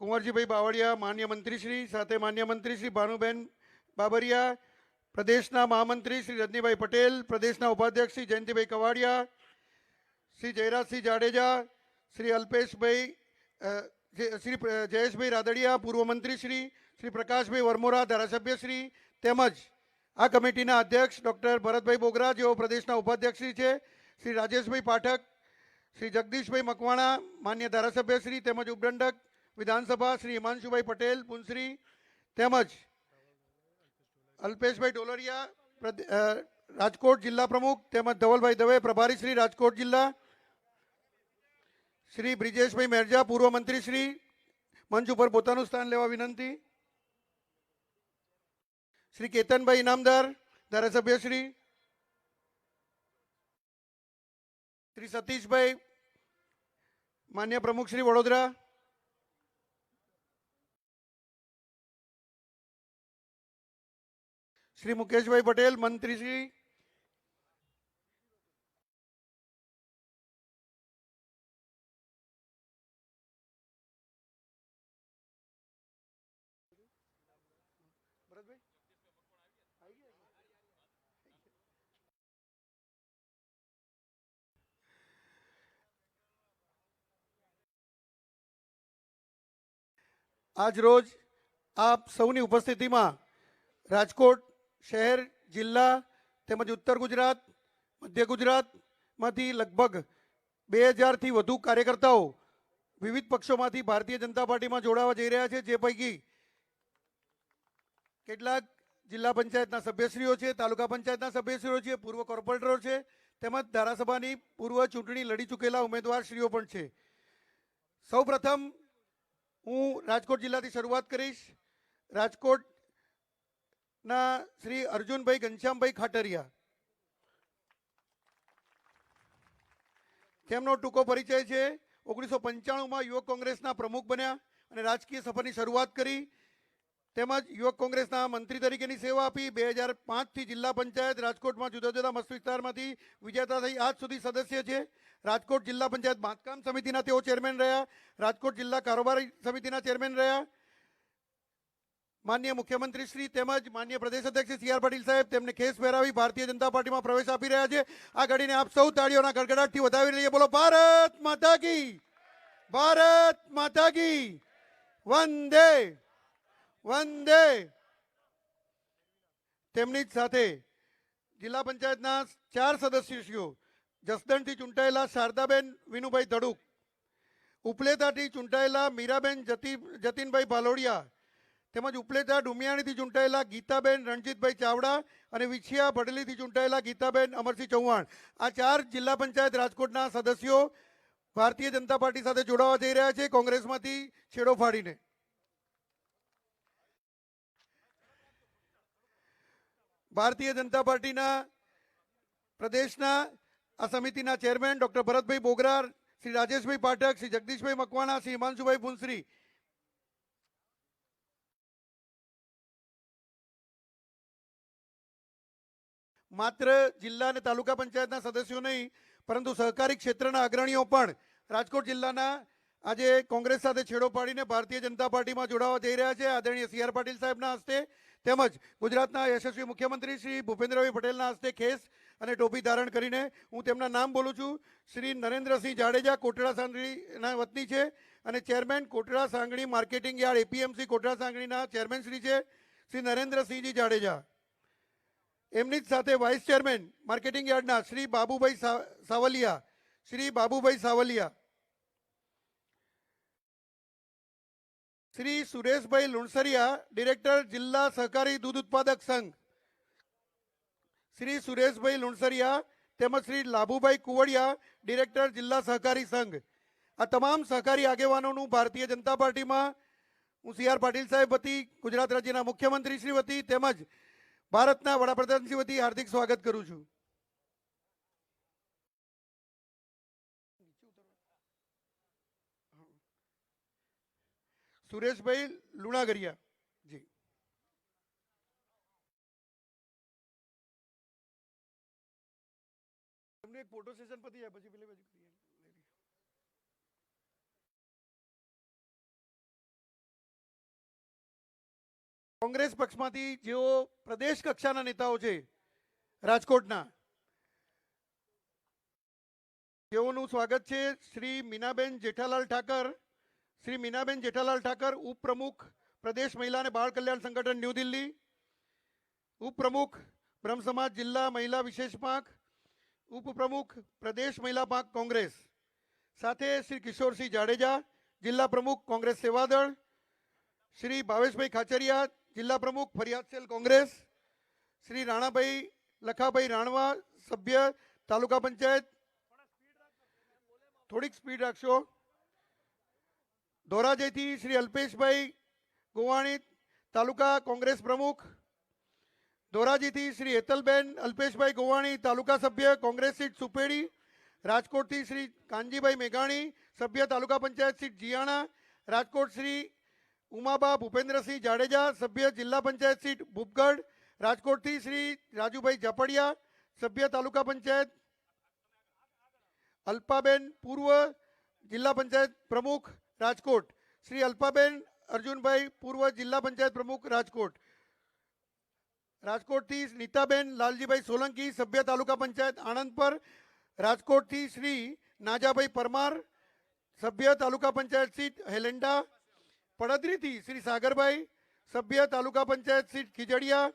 કુંવરજીભાઈ બાવળિયા માન્ય મંત્રીશ્રી, સાથે માન્ય મંત્રીશ્રી ભાનુબેન બાબરિયા, પ્રદેશના મહામંત્રી શ્રી રજનીભાઈ પટેલ, પ્રદેશના ઉપાધ્યક્ષ શ્રી જયંતિભાઈ કવાડિયા, શ્રી જયરાજસિંહ જાડેજા, શ્રી અલ્પેશભાઈ શ્રી જયેશભાઈ રાદડિયા, પૂર્વ મંત્રી શ્રી પ્રકાશભાઈ વરમોરા, ધારાસભ્યશ્રી, તેમજ આ કમિટીના અધ્યક્ષ ડૉક્ટર ભરતભાઈ બોગરા, જેઓ પ્રદેશના ઉપાધ્યક્ષશ્રી છે, શ્રી રાજેશભાઈ પાઠક, શ્રી જગદીશભાઈ મકવાણા, માન્ય ધારાસભ્યશ્રી તેમજ ઉપદંડક વિધાનસભા શ્રી હિમાંશુભાઈ પટેલ પુનશ્રી, તેમજ અલ્પેશભાઈ ડોલરિયા રાજકોટ જિલ્લા પ્રમુખ, તેમજ ધવલભાઈ દવે પ્રભારી શ્રી રાજકોટ જિલ્લા, શ્રી બ્રિજેશભાઈ મેરજા પૂર્વ મંત્રી શ્રી, મંચ ઉપર પોતાનું સ્થાન લેવા વિનંતી, શ્રી કેતનભાઈ ઇનામદાર ધારાસભ્ય શ્રી સતીશભાઈ માન્ય પ્રમુખ શ્રી વડોદરા, શ્રી મુકેશભાઈ પટેલ મંત્રી શ્રી, આજ રોજ આપ સૌની ઉપસ્થિતિમાં રાજકોટ શહેર, જિલ્લા તેમજ ઉત્તર ગુજરાત, મધ્ય ગુજરાતમાંથી લગભગ 2000થી વધુ કાર્યકર્તાઓ વિવિધ પક્ષોમાંથી ભારતીય જનતા પાર્ટીમાં જોડાવા જઈ રહ્યા છે, જે પૈકી કેટલાક જિલ્લા પંચાયતના સભ્યશ્રીઓ છે, તાલુકા પંચાયતના સભ્યશ્રીઓ છે, પૂર્વ કોર્પોરેટરો છે, તેમજ ધારાસભાની પૂર્વ ચૂંટણી લડી ચૂકેલા ઉમેદવારશ્રીઓ પણ છે. સૌપ્રથમ હું રાજકોટ જિલ્લાથી શરૂઆત કરીશ. રાજકોટના શ્રી અર્જુનભાઈ ઘનશ્યામભાઈ ખાટરિયા, તેમનો ટૂંકો પરિચય છે. 1995માં યુવક કોંગ્રેસના પ્રમુખ બન્યા અને રાજકીય સફરની શરૂઆત કરી, તેમજ યુવક કોંગ્રેસના મંત્રી તરીકેની સેવા આપી. 2005થી જિલ્લા પંચાયત રાજકોટમાં જુદા જુદા મત વિસ્તારમાંથી વિજેતા થઈ આજ સુધી સદસ્ય છે. રાજકોટ જિલ્લા પંચાયત બાંધકામ સમિતિના તેઓ ચેરમેન રહ્યા, રાજકોટ જિલ્લા કારોબારી સમિતિના ચેરમેન રહ્યા. માન્ય મુખ્યમંત્રી શ્રી તેમજ માન્ય પ્રદેશ અધ્યક્ષ સી આર પાટીલ સાહેબ તેમને ખેસ પહેરાવી ભારતીય જનતા પાર્ટીમાં પ્રવેશ આપી રહ્યા છે. આ ઘડીને આપ સૌ તાળીઓના ગડગડાટથી વધાવી લઈએ. બોલો ભારત માતા કી, ભારત માતા કી, વંદે વંદે. તેમની જ સાથે જિલ્લા પંચાયતના 4 સદસ્યશ્રીઓ, જસદણથી ચૂંટાયેલા શારદાબેન વિનુભાઈ ધડુક, ઉપલેતાથી ચૂંટાયેલા મીરાબેન જતીનભાઈ ભાલોડિયા, તેમજ ઉપલેટા ડુમિયાણીથી ચૂંટાયેલા ગીતાબેન રણજીતભાઈ ચાવડા અને વિછિયા ભડલીથી ચૂંટાયેલા ગીતાબેન અમરસિંહ ચૌહાણ. આ 4 જિલ્લા પંચાયત રાજકોટના સદસ્યો ભારતીય જનતા પાર્ટી સાથે જોડાવા જઈ રહ્યા છે, કોંગ્રેસમાંથી છેડો ફાડીને. ભારતીય જનતા પાર્ટીના પ્રદેશના આ સમિતિના ચેરમેન ડૉક્ટર ભરતભાઈ બોગરા, શ્રી રાજેશભાઈ પાઠક, શ્રી જગદીશભાઈ મકવાણા, શ્રી હિમાંશુભાઈ પુનશ્રી, માત્ર જિલ્લા અને તાલુકા પંચાયતના સદસ્યો નહીં પરંતુ સહકારી ક્ષેત્રના અગ્રણીઓ પણ રાજકોટ જિલ્લાના આજે કોંગ્રેસ સાથે છેડો પાડીને ભારતીય જનતા પાર્ટીમાં જોડાવા જઈ રહ્યા છે. આદરણીય સી આર પાટીલ સાહેબના હસ્તે તેમજ ગુજરાતના યશસ્વી મુખ્યમંત્રી શ્રી ભૂપેન્દ્રભાઈ પટેલના હસ્તે ખેસ અને ટોપી ધારણ કરીને હું તેમના નામ બોલું છું. શ્રી નરેન્દ્રસિંહ જાડેજા કોટડા સાંગણીના વતની છે અને chairman Kotda Sangani marketing yard APMC Kotda સાંગણીના ચેરમેન શ્રી છે શ્રી નરેન્દ્રસિંહજી જાડેજા. એમની જ સાથે વાઇસ ચેરમેન માર્કેટિંગ યાર્ડના શ્રી બાબુભાઈ સાવલિયા, શ્રી સુરેશભાઈ લુણસરિયા ડિરેક્ટર જિલ્લા સહકારી દૂધ ઉત્પાદક સંઘ, શ્રી સુરેશભાઈ લુણસરિયા તેમજ શ્રી લાભુભાઈ કુવડિયા ડિરેક્ટર જિલ્લા સહકારી સંઘ. આ તમામ સહકારી આગેવાનોનું ભારતીય જનતા પાર્ટીમાં હું સી આર પાટીલ સાહેબ વતી, ગુજરાત રાજ્યના મુખ્યમંત્રી શ્રી વતી તેમજ ભારતના વડાપ્રધાન શ્રી વતી હાર્દિક સ્વાગત કરું છું. સુરેશભાઈ લુણાગરિયા જી. તમને એક ફોટો સેશન પતી જાય પછી પેલી બાજુ કોંગ્રેસ પક્ષમાંથી જેઓ પ્રદેશ કક્ષાના નેતાઓ છે રાજકોટના, તેઓનું સ્વાગત છે. શ્રી મીનાબેન જેઠાલાલ ઠાકર. શ્રી મીનાબેન જેઠાલાલ ઠાકર, ઉપપ્રમુખ પ્રદેશ મહિલા અને બાળ કલ્યાણ સંગઠન ન્યૂ દિલ્હી, ઉપપ્રમુખ બ્રહ્મ સમાજ જિલ્લા મહિલા વિશેષ પાંખ, ઉપપ્રમુખ પ્રદેશ મહિલા પાંખ કોંગ્રેસ. સાથે શ્રી કિશોરસિંહ જાડેજા, જિલ્લા પ્રમુખ કોંગ્રેસ સેવાદળ, શ્રી ભાવેશભાઈ ખાચરિયા, જિલ્લા પ્રમુખ ફરિયાદ સેલ કોંગ્રેસ, શ્રી રાણાભાઈ લખાભાઈ રાણવા, સભ્ય તાલુકા પંચાયત. થોડીક સ્પીડ રાખશો. ધોરાજીથી શ્રી અલ્પેશભાઈ ગોવાણી, તાલુકા કોંગ્રેસ પ્રમુખ. ધોરાજીથી શ્રી હેતલબેન અલ્પેશભાઈ ગોવાણી, તાલુકા સભ્ય કોંગ્રેસ સીટ સુપેડી. રાજકોટથી શ્રી કાનજીભાઈ મેઘાણી, સભ્ય તાલુકા પંચાયત સીટ જીયાણા. રાજકોટ શ્રી ઉમાબા ભૂપેન્દ્રસિંહ જાડેજા, સભ્ય જિલ્લા પંચાયત સીટ ભૂપગઢ. રાજકોટથી શ્રી રાજુભાઈ ઝાપડિયા, સભ્ય તાલુકા પંચાયત. અલ્પાબેન, પૂર્વ જિલ્લા પંચાયત પ્રમુખ રાજકોટ. શ્રી અલ્પાબેન અર્જુનભાઈ, પૂર્વ જિલ્લા પંચાયત પ્રમુખ રાજકોટ. રાજકોટથી નીતાબેન લાલજીભાઈ સોલંકી, સભ્ય તાલુકા પંચાયત આણંદપર. રાજકોટથી શ્રી નાજાભાઈ પરમાર, સભ્ય તાલુકા પંચાયત સીટ હેલેન્ડા. પડદરીથી શ્રી સાગરભાઈ, સભ્ય તાલુકા પંચાયત સીટ ખીજડીયા.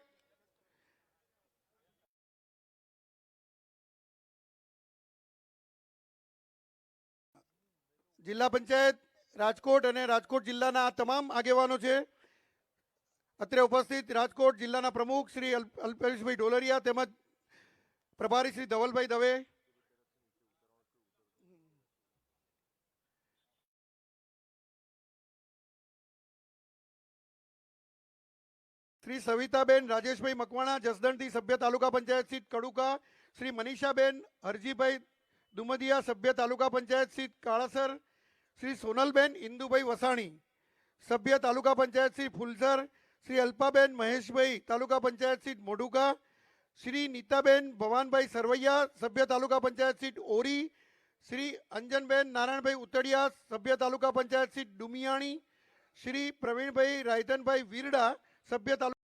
જિલ્લા પંચાયત રાજકોટ અને રાજકોટ જિલ્લાના આ તમામ આગેવાનો છે. અત્રે ઉપસ્થિત રાજકોટ જિલ્લાના પ્રમુખ શ્રી અલ્પેશભાઈ ઢોલરિયા તેમજ પ્રભારી શ્રી ધવલભાઈ દવે. શ્રી સવિતાબેન રાજેશભાઈ મકવાણા, જસદણથી, સભ્ય તાલુકા પંચાયત સીટ કડુકા. શ્રી મનીષાબેન હરજીભાઈ દુમદિયા, સભ્ય તાલુકા પંચાયત સીટ કાળાસર. શ્રી સોનલબેન ઇન્દુભાઈ વસાણી, સભ્ય તાલુકા પંચાયત સીટ ફુલસર. શ્રી અલ્પાબેન મહેશભાઈ, તાલુકા પંચાયત સીટ મોઢુકા. શ્રી નીતાબેન ભવાનભાઈ સરવૈયા, સભ્ય તાલુકા પંચાયત સીટ ઓરી. શ્રી અંજનબેન નારાયણભાઈ ઉતડિયા, સભ્ય તાલુકા પંચાયત સીટ ડુમિયાણી. શ્રી પ્રવીણભાઈ રાયધનભાઈ વીરડા, સભ્ય તાલુકા